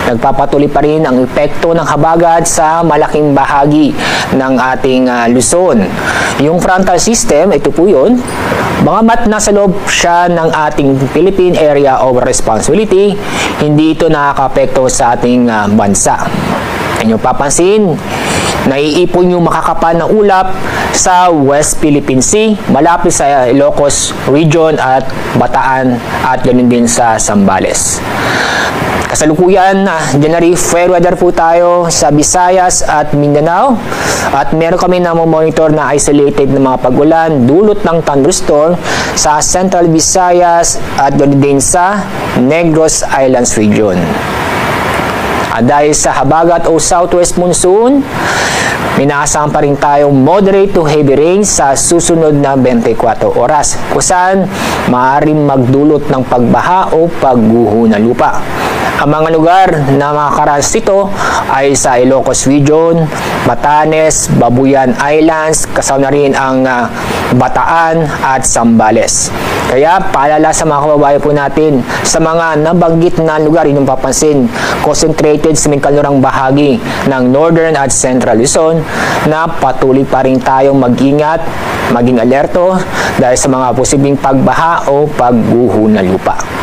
nagpapatuloy pa rin ang epekto ng habagat sa malaking bahagi ng ating Luzon. Yung frontal system, ito po yun, bagamat nasa loob siya ng ating Philippine Area of Responsibility, hindi ito nakaka-apekto sa ating bansa. Inyo papansin, naiipon yung makakapal na ulap sa West Philippine Sea, malapit sa Ilocos Region at Bataan at ganoon din sa Zambales. Kasalukuyan, January fair weather po tayo sa Visayas at Mindanao at meron kami na monitor na isolated na mga pag-ulan dulot ng thunderstorm sa Central Visayas at ganoon din sa Negros Islands Region. Dahil sa habagat o southwest monsoon, inaasahan pa rin tayong moderate to heavy rain sa susunod na 24 oras, kung saan maaaring magdulot ng pagbaha o pagguho ng lupa. Ang mga lugar na makakaranas nito ay sa Ilocos Region, Batanes, Babuyan Islands, kasama na rin ang Bataan at Zambales. Kaya paalala sa mga kababayan po natin sa mga nabanggit na lugar, inyong papansin, concentrated sa may kalurang bahagi ng Northern at Central Luzon na patuloy pa rin tayong mag-ingat, maging alerto dahil sa mga posibleng pagbaha o pagguho ng lupa.